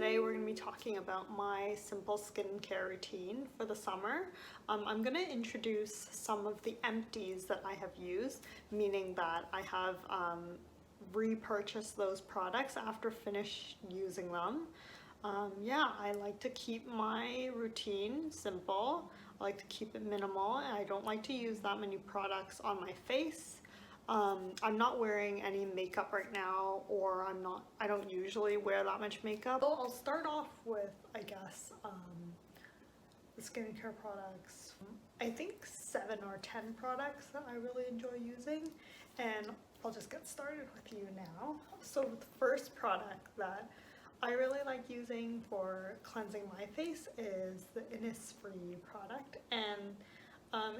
today we're going to be talking about my simple skincare routine for the summer. I'm going to introduce some of the empties that I have used, meaning that I have repurchased those products after finished using them. Yeah, I like to keep my routine simple. I like to keep it minimal, and I don't like to use that many products on my face. I'm not wearing any makeup right now, or I don't usually wear that much makeup. So I'll start off with, I guess, the skincare products. I think 7 or 10 products that I really enjoy using, and I'll just get started with you now. So the first product that I really like using for cleansing my face is the Innisfree product, and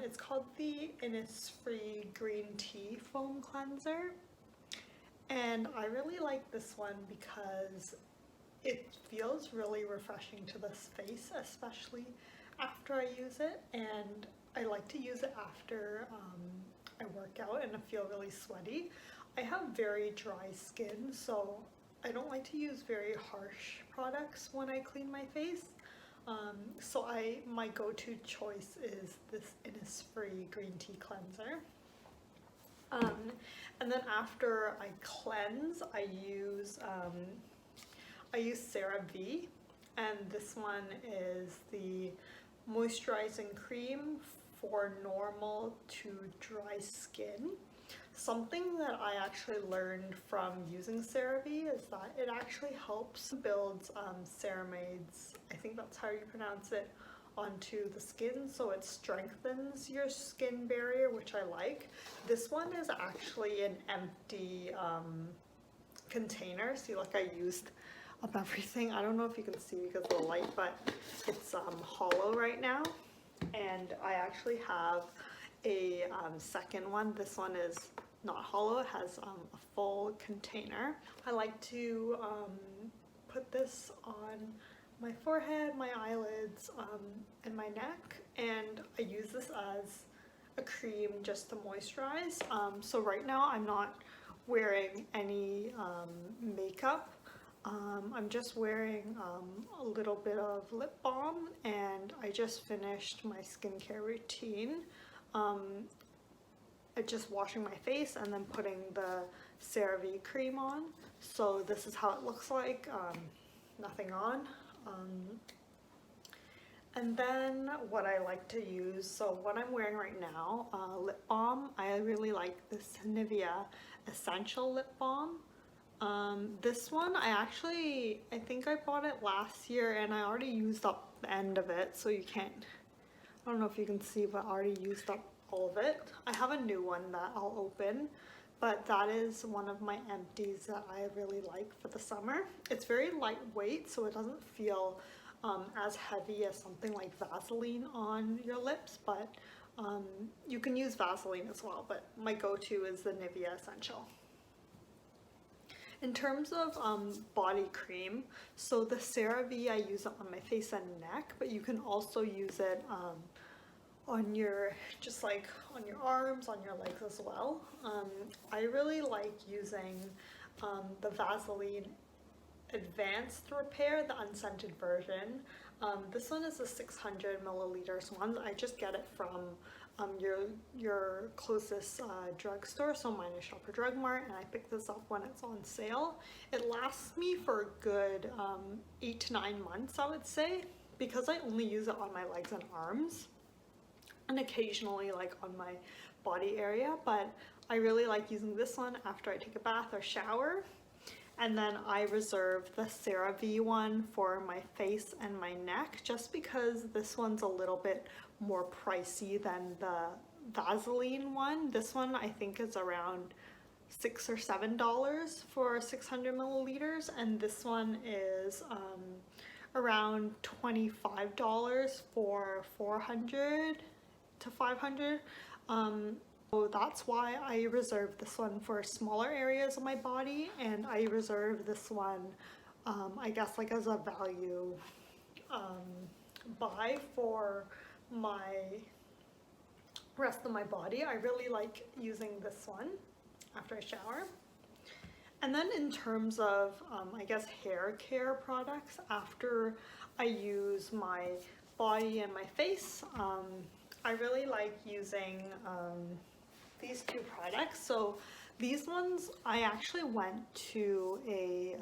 it's called the Innisfree Green Tea Foam Cleanser, and I really like this one because it feels really refreshing to the face, especially after I use it, and I like to use it after I work out and I feel really sweaty. I have very dry skin, so I don't like to use very harsh products when I clean my face. So my go-to choice is this Innisfree Green Tea Cleanser. And then after I cleanse, I use CeraVe, and this one is the moisturizing cream for normal to dry skin. Something that I actually learned from using CeraVe is that it actually helps build ceramides, I think that's how you pronounce it, onto the skin, so it strengthens your skin barrier, which I like. This one is actually an empty container. See, like I used up everything. I don't know if you can see because of the light, but it's hollow right now, and I actually have a second one. This one is not hollow, it has a full container. I like to put this on my forehead, my eyelids, and my neck, and I use this as a cream just to moisturize. So right now I'm not wearing any makeup. I'm just wearing a little bit of lip balm, and I just finished my skincare routine. Just washing my face and then putting the CeraVe cream on. So this is how it looks like, nothing on. And then what I like to use, so what I'm wearing right now, lip balm. I really like this Nivea Essential Lip Balm. This one I think I bought it last year, and I already used up the end of it, so you can't, I don't know if you can see, but I already used up all of it. I have a new one that I'll open, but that is one of my empties that I really like for the summer. It's very lightweight, so it doesn't feel as heavy as something like Vaseline on your lips, but you can use Vaseline as well, but my go-to is the Nivea Essential. In terms of body cream, so the CeraVe, I use it on my face and neck, but you can also use it on your, just like on your arms, on your legs as well. I really like using the Vaseline Advanced Repair, the unscented version. This one is a 600 milliliters one. I just get it from your closest drugstore, so mine is Shoppers Drug Mart, and I pick this up when it's on sale. It lasts me for a good 8 to 9 months, I would say, because I only use it on my legs and arms, and occasionally like on my body area, but I really like using this one after I take a bath or shower. And then I reserve the CeraVe one for my face and my neck, just because this one's a little bit more pricey than the Vaseline one. This one I think is around $6 or $7 for 600 milliliters, and this one is around $25 for 400 to 500. So that's why I reserve this one for smaller areas of my body, and I reserve this one I guess like as a value buy for my rest of my body. I really like using this one after I shower. And then in terms of, I guess, hair care products, after I use my body and my face, I really like using these two products. So these ones, I actually went to a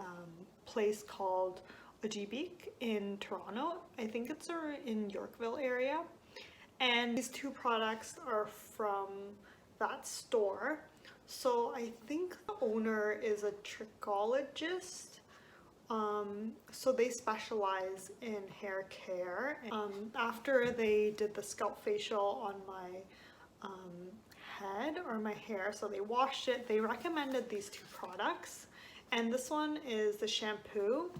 place called Odjibik in Toronto. I think it's in Yorkville area. And these two products are from that store. So I think the owner is a trichologist. So they specialize in hair care. After they did the scalp facial on my head or my hair, so they washed it, they recommended these two products. And this one is the shampoo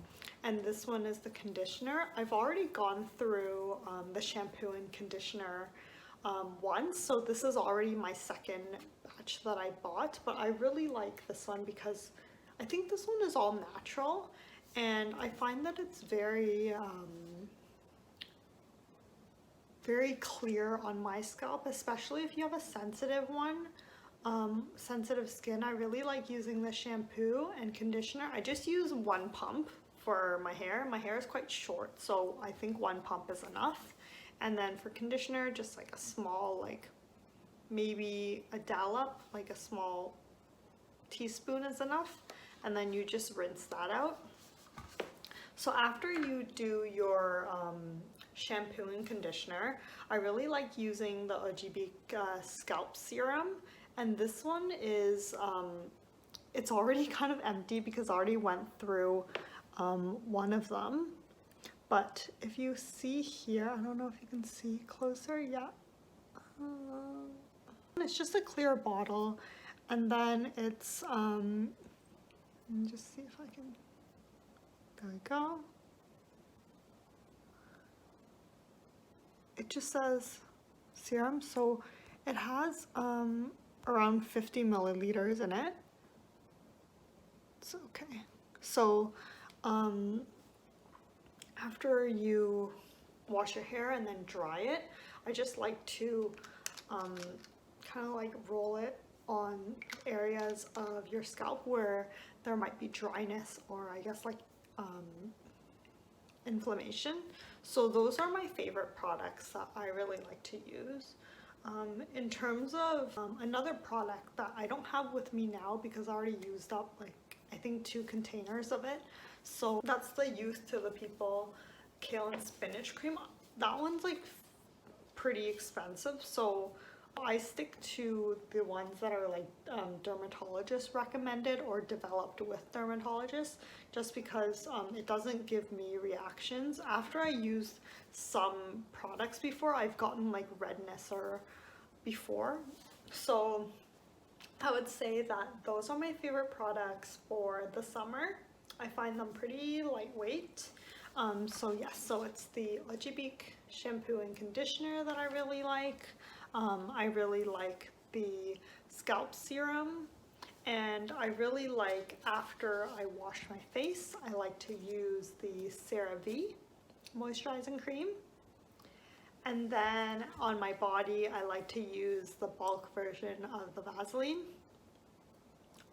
and this one is the conditioner. I've already gone through the shampoo and conditioner once, so this is already my second batch that I bought, but I really like this one because I think this one is all natural and I find that it's very very clear on my scalp, especially if you have a sensitive one, sensitive skin. I really like using the shampoo and conditioner. I just use one pump for my hair. My hair is quite short, so I think one pump is enough. And then for conditioner, just like a small, like maybe a dollop, like a small teaspoon is enough. And then you just rinse that out. So after you do your shampoo and conditioner, I really like using the Odjibik scalp serum. And this one is, it's already kind of empty because I already went through one of them. But if you see here, I don't know if you can see closer, yeah. It's just a clear bottle, and then it's, let me just see if I can, there we go. It just says serum, so it has around 50 milliliters in it. It's okay. So, after you wash your hair and then dry it, I just like to kind of like roll it on areas of your scalp where there might be dryness or I guess like inflammation. So those are my favorite products that I really like to use. In terms of another product that I don't have with me now because I already used up like I think 2 containers of it. So that's the Youth to the People Kale and Spinach cream. That one's like pretty expensive, so I stick to the ones that are like dermatologist recommended or developed with dermatologists, just because it doesn't give me reactions. After I used some products before, I've gotten like redness or before. So I would say that those are my favorite products for the summer. I find them pretty lightweight. So yes, so it's the Odjibik shampoo and conditioner that I really like. I really like the scalp serum, and I really like, after I wash my face, I like to use the CeraVe moisturizing cream. And then on my body, I like to use the bulk version of the Vaseline.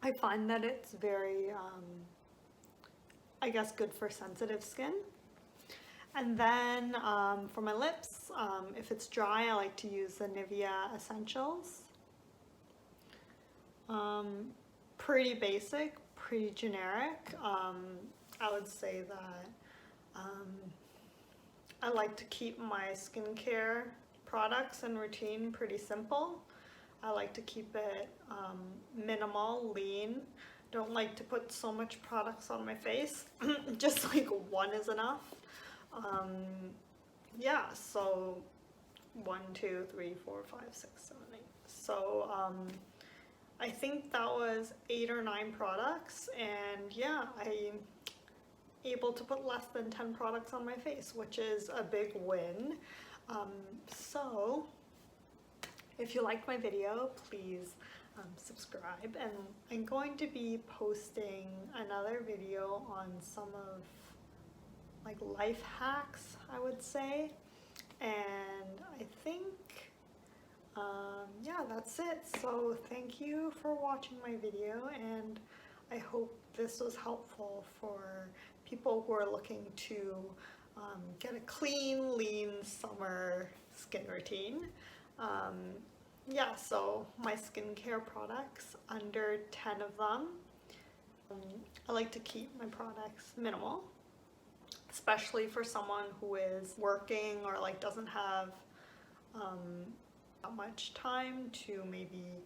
I find that it's very, I guess, good for sensitive skin. And then for my lips, if it's dry, I like to use the Nivea Essentials. Pretty basic, pretty generic. I would say that I like to keep my skincare products and routine pretty simple. I like to keep it minimal, lean. Don't like to put so much products on my face. Just like one is enough. Yeah, so 1, 2, 3, 4, 5, 6, 7, 8. So I think that was 8 or 9 products, and yeah, I'm able to put less than 10 products on my face, which is a big win. So if you liked my video, please subscribe, and I'm going to be posting another video on some of like life hacks, I would say. And I think yeah, that's it. So thank you for watching my video, and I hope this was helpful for people who are looking to get a clean, lean summer skin routine. Yeah, so my skincare products, under 10 of them. I like to keep my products minimal, especially for someone who is working or like doesn't have that much time to maybe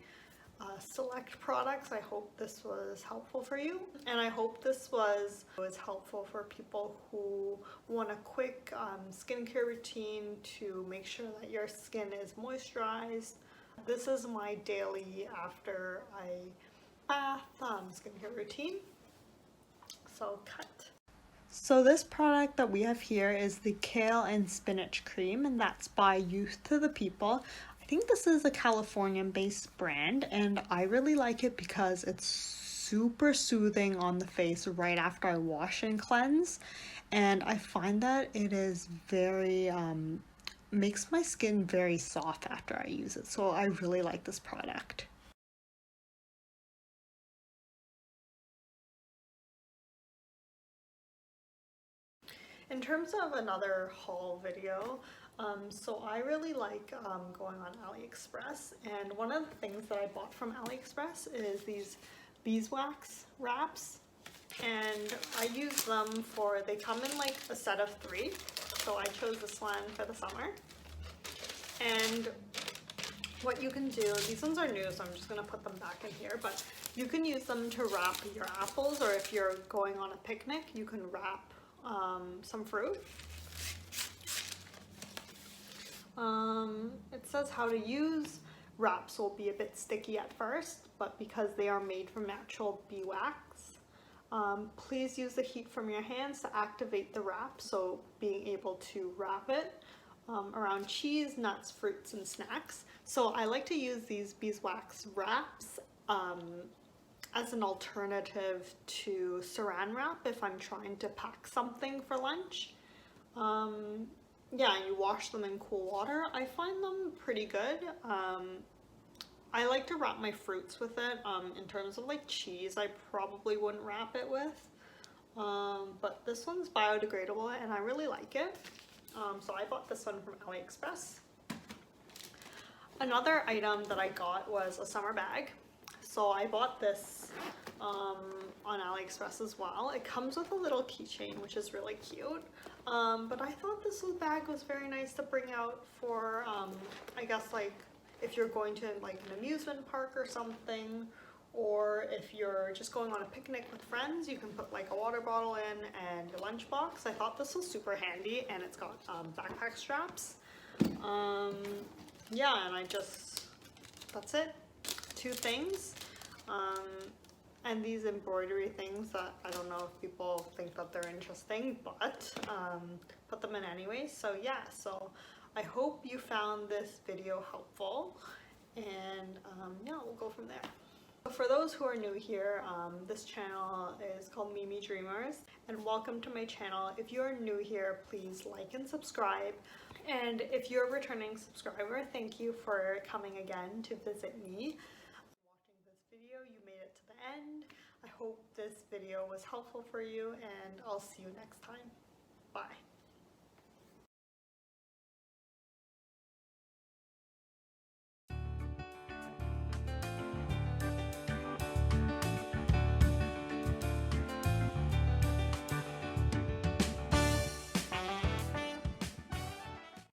select products. I hope this was helpful for you, and I hope this was helpful for people who want a quick skincare routine to make sure that your skin is moisturized. This is my daily after I bath skincare routine. So cut. So this product that we have here is the Kale and Spinach Cream, and that's by Youth to the People. I think this is a Californian-based brand, and I really like it because it's super soothing on the face right after I wash and cleanse, and I find that it is very, makes my skin very soft after I use it, so I really like this product. In terms of another haul video, so I really like going on AliExpress, and one of the things that I bought from AliExpress is these beeswax wraps, and I use them for, they come in like a set of 3, so I chose this one for the summer. And what you can do, these ones are new, so I'm just going to put them back in here, but you can use them to wrap your apples, or if you're going on a picnic, you can wrap some fruit. It says how to use. Wraps will be a bit sticky at first, but because they are made from natural beeswax, please use the heat from your hands to activate the wrap, so being able to wrap it around cheese, nuts, fruits, and snacks. So I like to use these beeswax wraps as an alternative to saran wrap if I'm trying to pack something for lunch. Yeah, you wash them in cool water. I find them pretty good. I like to wrap my fruits with it. In terms of like cheese, I probably wouldn't wrap it with. But this one's biodegradable and I really like it. So I bought this one from AliExpress. Another item that I got was a summer bag. So I bought this on AliExpress as well. It comes with a little keychain, which is really cute. But I thought this bag was very nice to bring out for, I guess like if you're going to like an amusement park or something, or if you're just going on a picnic with friends, you can put like a water bottle in and your lunchbox. I thought this was super handy, and it's got backpack straps. Yeah, and that's it. 2 things. And these embroidery things that I don't know if people think that they're interesting, but put them in anyway. So yeah, so I hope you found this video helpful, and yeah, we'll go from there. For those who are new here, this channel is called Mimi Dreamers, and welcome to my channel. If you are new here, please like and subscribe. And if you're a returning subscriber, thank you for coming again to visit me. Watching this video, you made it to the end. I hope this video was helpful for you, and I'll see you next time. Bye.